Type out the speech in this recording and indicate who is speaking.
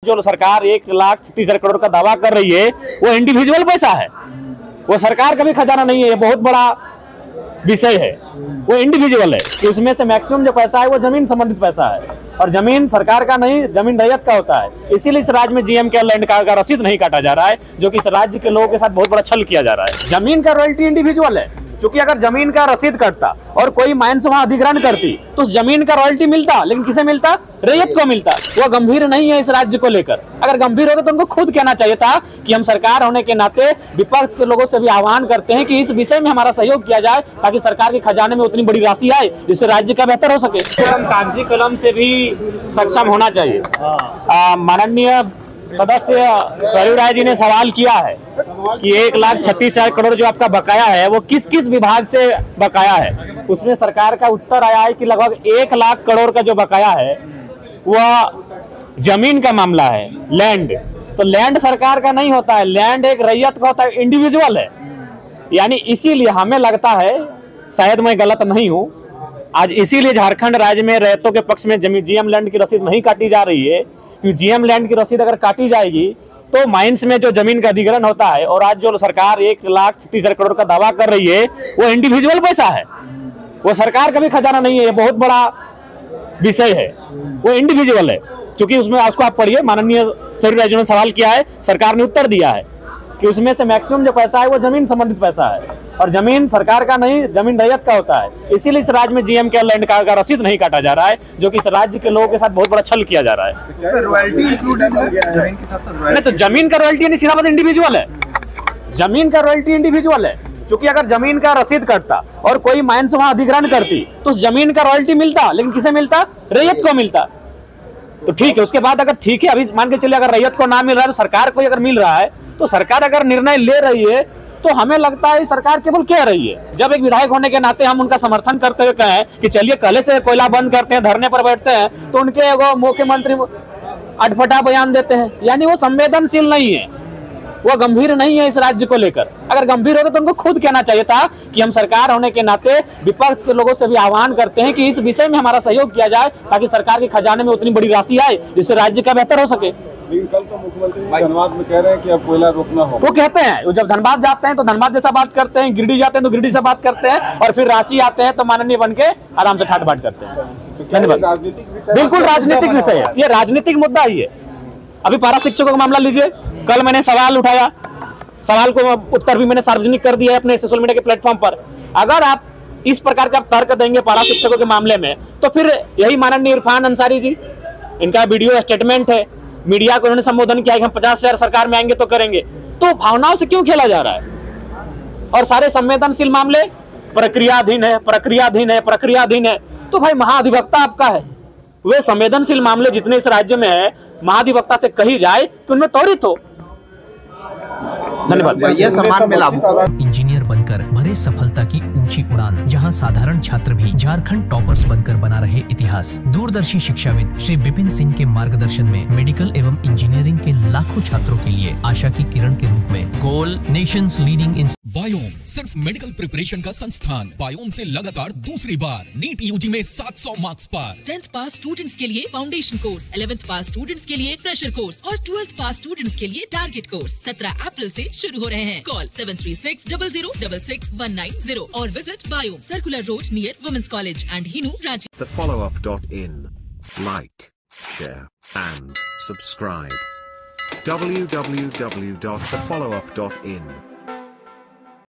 Speaker 1: जो सरकार 1,36,000 करोड़ का दावा कर रही है वो इंडिविजुअल पैसा है, वो सरकार का भी खजाना नहीं है। ये बहुत बड़ा विषय है, वो इंडिविजुअल है कि उसमें से मैक्सिमम जो पैसा है वो जमीन संबंधित पैसा है और जमीन सरकार का नहीं, जमीन रैयत का होता है। इसीलिए इस राज्य में जीएम के लैंड का रसीद नहीं काटा जा रहा है, जो कि इस राज्य के लोगों के साथ बहुत बड़ा छल किया जा रहा है। जमीन का रॉयल्टी इंडिविजुअल है, क्योंकि अगर जमीन का रसीद कटता और कोई माइंस वहां अधिग्रहण करती तो उस जमीन का रॉयल्टी मिलता, लेकिन किसे मिलता? रैयत को मिलता। वो गंभीर नहीं है इस राज्य को लेकर। अगर गंभीर होगा तो उनको खुद कहना चाहिए था कि हम सरकार होने के नाते विपक्ष के लोगों से भी आह्वान करते हैं कि इस विषय में हमारा सहयोग किया जाए, ताकि सरकार के खजाने में उतनी बड़ी राशि आए जिससे राज्य का बेहतर हो सके। कागजी कलम से भी सक्षम होना चाहिए। माननीय सदस्य सरयू राय जी ने सवाल किया है कि 1,36,000 करोड़ जो आपका बकाया है वो किस किस विभाग से बकाया है। उसमें सरकार का उत्तर आया है कि लगभग 1,00,000 करोड़ का जो बकाया है वह जमीन का मामला है, लैंड। तो लैंड सरकार का नहीं होता है, लैंड एक रैयत का होता है, इंडिविजुअल है। यानी इसीलिए हमें लगता है, शायद मैं गलत नहीं हूं, आज इसीलिए झारखंड राज्य में रैयतों के पक्ष में जीएम लैंड की रसीद नहीं काटी जा रही है, क्योंकि जीएम लैंड की रसीद अगर काटी जाएगी तो माइंस में जो जमीन का अधिग्रहण होता है, और आज जो सरकार 1,36,000 करोड़ का दावा कर रही है वो इंडिविजुअल पैसा है, वो सरकार का भी खजाना नहीं है। ये बहुत बड़ा विषय है, वो इंडिविजुअल है। क्योंकि उसमें आपको आप पढ़िए, माननीय सरयू राय जी ने सवाल किया है, सरकार ने उत्तर दिया है कि उसमें से मैक्सिमम जो पैसा है वो जमीन संबंधित पैसा है और जमीन सरकार का नहीं, जमीन रैयत का होता है। इसीलिए इस राज्य में जीएम के लैंड का रसीद नहीं काटा जा रहा है, जो कि इस राज्य के लोगों के साथ बहुत बड़ा छल किया जा रहा है। नहीं तो जमीन का रॉयल्टी नहीं, सीधा बात इंडिविजुअल है। जमीन का रॉयल्टी इंडिविजुअल है, क्योंकि अगर जमीन का रसीद कटता और कोई माइंस वहां अधिग्रहण करती तो उस जमीन का रॉयल्टी मिलता, लेकिन किसे मिलता? रैयत को मिलता। तो ठीक है, उसके बाद अगर ठीक है, अभी मान के चलिए अगर रैयत को ना मिल रहा है तो सरकार को अगर मिल रहा है, तो सरकार अगर निर्णय ले रही है तो हमें लगता है सरकार केवल कह रही है। जब एक विधायक होने के नाते हम उनका समर्थन करते हुए कहें कि चलिए कल से कोयला बंद करते हैं, धरने पर बैठते हैं, तो उनके मुख्यमंत्री अटपटा बयान देते हैं। यानी वो संवेदनशील नहीं है, वो गंभीर नहीं है इस राज्य को लेकर। अगर गंभीर होगा तो उनको खुद कहना चाहिए था कि हम सरकार होने के नाते विपक्ष के लोगों से भी आह्वान करते हैं कि इस विषय में हमारा सहयोग किया जाए, ताकि सरकार के खजाने में उतनी बड़ी राशि आए जिससे राज्य का बेहतर हो सके।
Speaker 2: कल तो मुख्यमंत्री धनबाद में कह रहे हैं कि अब कोयला रोकना होगा।
Speaker 1: वो कहते हैं, वो जब धनबाद जाते हैं तो धनबाद जैसा बात करते हैं, गिरिडीह जाते हैं तो गिरिडीह से बात करते हैं, और फिर रांची आते हैं तो माननीय बन के आराम से ठाट बाट करते हैं। धन्यवाद। बिल्कुल राजनीतिक विषय है, ये राजनीतिक मुद्दा ही है। अभी पारा शिक्षकों का मामला लीजिए, कल मैंने सवाल उठाया, सवाल को उत्तर भी मैंने सार्वजनिक कर दिया है अपने सोशल मीडिया के प्लेटफॉर्म पर। अगर आप इस प्रकार का तर्क देंगे पारा शिक्षकों के मामले में, तो फिर यही माननीय इरफान अंसारी जी, इनका वीडियो स्टेटमेंट है, मीडिया को उन्होंने संबोधन किया कि हम 50,000 सरकार में आएंगे तो करेंगे। तो भावनाओं से क्यों खेला जा रहा है? और सारे संवेदनशील मामले प्रक्रियाधीन है, प्रक्रियाधीन है, प्रक्रियाधीन है। तो भाई महाधिवक्ता आपका है, वे संवेदनशील मामले जितने इस राज्य में है, महाधिवक्ता से कही जाए कि उनमें त्वरित हो। धन्यवाद।
Speaker 3: यह सम्मान में लागू
Speaker 4: इंजीनियर बनकर भरे सफलता की ऊंची उड़ान, जहां साधारण छात्र भी झारखंड टॉपर्स बनकर बना रहे इतिहास। दूरदर्शी शिक्षाविद श्री विपिन सिंह के मार्गदर्शन में मेडिकल एवं इंजीनियरिंग के लाखों छात्रों के लिए आशा की किरण के रूप में गोल नेशंस लीडिंग इन
Speaker 5: बायोम सिर्फ मेडिकल प्रिपरेशन का संस्थान। बायोम से लगातार दूसरी बार नीट यूजी में 700 मार्क्स पार।
Speaker 6: 10th पास स्टूडेंट्स के लिए फाउंडेशन कोर्स, 11th पास स्टूडेंट्स के लिए फ्रेशर कोर्स और 12th पास स्टूडेंट्स के लिए टारगेट कोर्स 17 अप्रैल से शुरू हो रहे हैं। कॉल 7360066190 और visit Biome, circular road near women's college and Hinoo, Ranchi.
Speaker 7: TheFollowUp.in. Like, share and subscribe. www.thefollowup.in